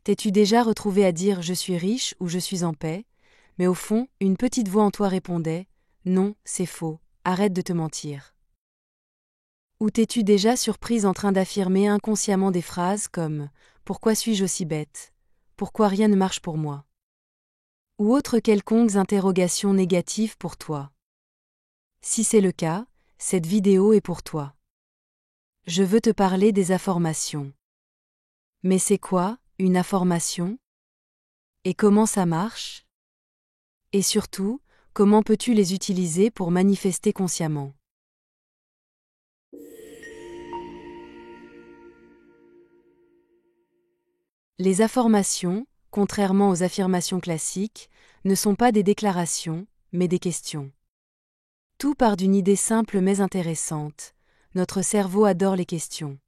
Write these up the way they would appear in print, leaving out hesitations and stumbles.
T'es-tu déjà retrouvé à dire « je suis riche » ou « je suis en paix », mais au fond, une petite voix en toi répondait « non, c'est faux, arrête de te mentir ». Ou t'es-tu déjà surprise en train d'affirmer inconsciemment des phrases comme « pourquoi suis-je aussi bête ? Pourquoi rien ne marche pour moi ?» ou autres quelconques interrogations négatives pour toi. Si c'est le cas, cette vidéo est pour toi. Je veux te parler des affirmations. Mais c'est quoi, une affirmation ? Et comment ça marche ? Et surtout, comment peux-tu les utiliser pour manifester consciemment ? Les affirmations, contrairement aux affirmations classiques, ne sont pas des déclarations, mais des questions. Tout part d'une idée simple mais intéressante. Notre cerveau adore les questions.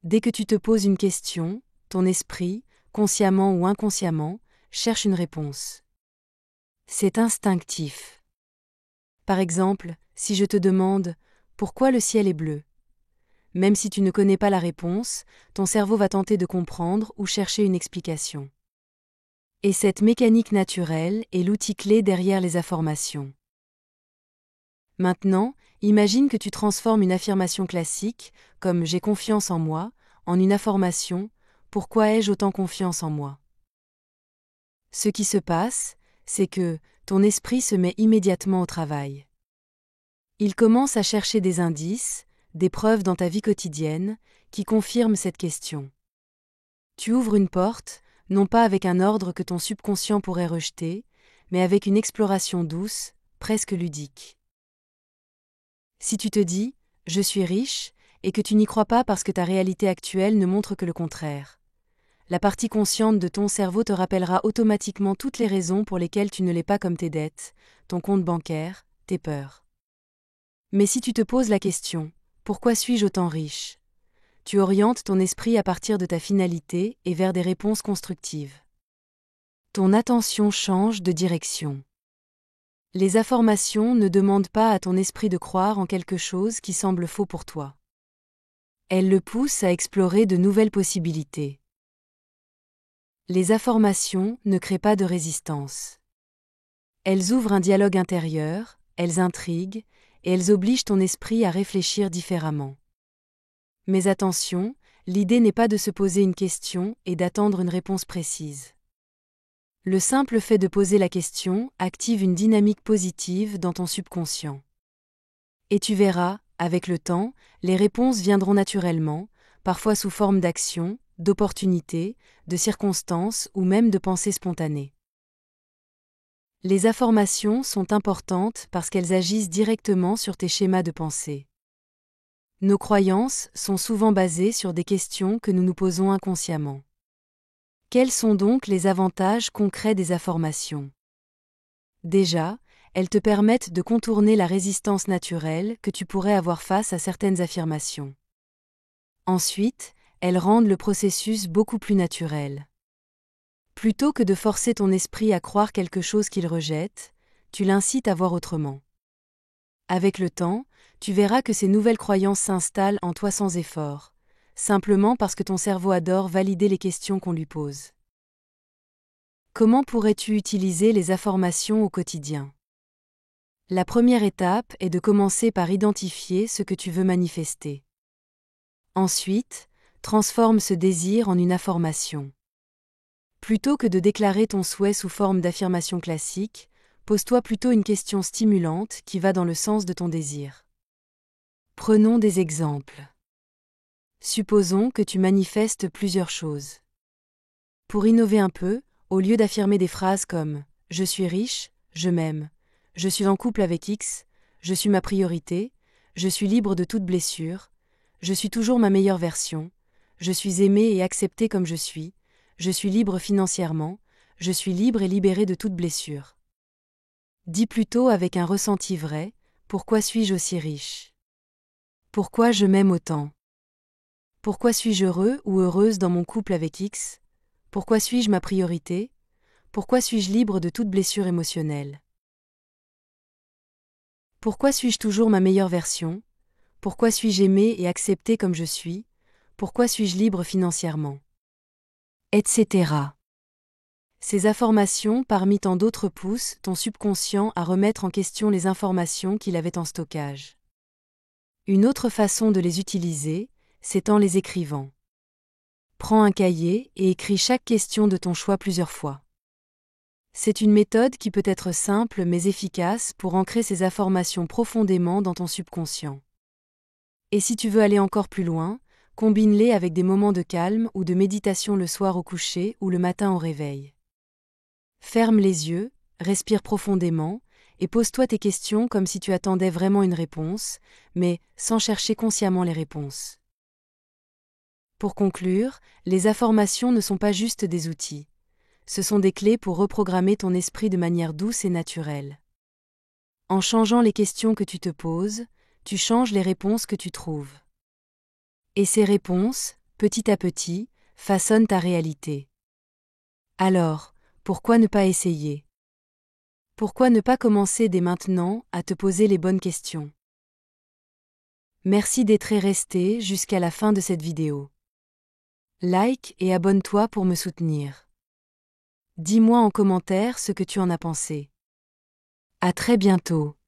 Dès que tu te poses une question, ton esprit, consciemment ou inconsciemment, cherche une réponse. C'est instinctif. Par exemple, si je te demande « Pourquoi le ciel est bleu ?», même si tu ne connais pas la réponse, ton cerveau va tenter de comprendre ou chercher une explication. Et cette mécanique naturelle est l'outil clé derrière les affirmations. Maintenant, imagine que tu transformes une affirmation classique, comme « j'ai confiance en moi », en une affirmation « pourquoi ai-je autant confiance en moi ?» Ce qui se passe, c'est que ton esprit se met immédiatement au travail. Il commence à chercher des indices, des preuves dans ta vie quotidienne, qui confirment cette question. Tu ouvres une porte, non pas avec un ordre que ton subconscient pourrait rejeter, mais avec une exploration douce, presque ludique. Si tu te dis « je suis riche » et que tu n'y crois pas parce que ta réalité actuelle ne montre que le contraire, la partie consciente de ton cerveau te rappellera automatiquement toutes les raisons pour lesquelles tu ne l'es pas, comme tes dettes, ton compte bancaire, tes peurs. Mais si tu te poses la question « pourquoi suis-je autant riche ?», tu orientes ton esprit à partir de ta finalité et vers des réponses constructives. Ton attention change de direction. Les affirmations ne demandent pas à ton esprit de croire en quelque chose qui semble faux pour toi. Elles le poussent à explorer de nouvelles possibilités. Les affirmations ne créent pas de résistance. Elles ouvrent un dialogue intérieur, elles intriguent, et elles obligent ton esprit à réfléchir différemment. Mais attention, l'idée n'est pas de se poser une question et d'attendre une réponse précise. Le simple fait de poser la question active une dynamique positive dans ton subconscient. Et tu verras, avec le temps, les réponses viendront naturellement, parfois sous forme d'actions, d'opportunités, de circonstances ou même de pensées spontanées. Les affirmations sont importantes parce qu'elles agissent directement sur tes schémas de pensée. Nos croyances sont souvent basées sur des questions que nous nous posons inconsciemment. Quels sont donc les avantages concrets des affirmations ? Déjà, elles te permettent de contourner la résistance naturelle que tu pourrais avoir face à certaines affirmations. Ensuite, elles rendent le processus beaucoup plus naturel. Plutôt que de forcer ton esprit à croire quelque chose qu'il rejette, tu l'incites à voir autrement. Avec le temps, tu verras que ces nouvelles croyances s'installent en toi sans effort, simplement parce que ton cerveau adore valider les questions qu'on lui pose. Comment pourrais-tu utiliser les affirmations au quotidien ? La première étape est de commencer par identifier ce que tu veux manifester. Ensuite, transforme ce désir en une affirmation. Plutôt que de déclarer ton souhait sous forme d'affirmation classique, pose-toi plutôt une question stimulante qui va dans le sens de ton désir. Prenons des exemples. Supposons que tu manifestes plusieurs choses. Pour innover un peu, au lieu d'affirmer des phrases comme « je suis riche »,« je m'aime »,« je suis en couple avec X »,« je suis ma priorité »,« je suis libre de toute blessure »,« je suis toujours ma meilleure version »,« je suis aimé et accepté comme je suis »,« je suis libre financièrement »,« je suis libre et libéré de toute blessure ». Dis plutôt avec un ressenti vrai « pourquoi suis-je aussi riche ? Pourquoi je m'aime autant ? Pourquoi suis-je heureux ou heureuse dans mon couple avec X ? Pourquoi suis-je ma priorité ? Pourquoi suis-je libre de toute blessure émotionnelle ? Pourquoi suis-je toujours ma meilleure version ? Pourquoi suis-je aimé et accepté comme je suis ? Pourquoi suis-je libre financièrement ? etc. Ces informations, parmi tant d'autres, poussent ton subconscient à remettre en question les informations qu'il avait en stockage. Une autre façon de les utiliser, c'est en les écrivant. Prends un cahier et écris chaque question de ton choix plusieurs fois. C'est une méthode qui peut être simple mais efficace pour ancrer ces informations profondément dans ton subconscient. Et si tu veux aller encore plus loin, combine-les avec des moments de calme ou de méditation le soir au coucher ou le matin au réveil. Ferme les yeux, respire profondément, et pose-toi tes questions comme si tu attendais vraiment une réponse, mais sans chercher consciemment les réponses. Pour conclure, les affirmations ne sont pas juste des outils. Ce sont des clés pour reprogrammer ton esprit de manière douce et naturelle. En changeant les questions que tu te poses, tu changes les réponses que tu trouves. Et ces réponses, petit à petit, façonnent ta réalité. Alors, pourquoi ne pas essayer ? Pourquoi ne pas commencer dès maintenant à te poser les bonnes questions ? Merci d'être resté jusqu'à la fin de cette vidéo. Like et abonne-toi pour me soutenir. Dis-moi en commentaire ce que tu en as pensé. À très bientôt.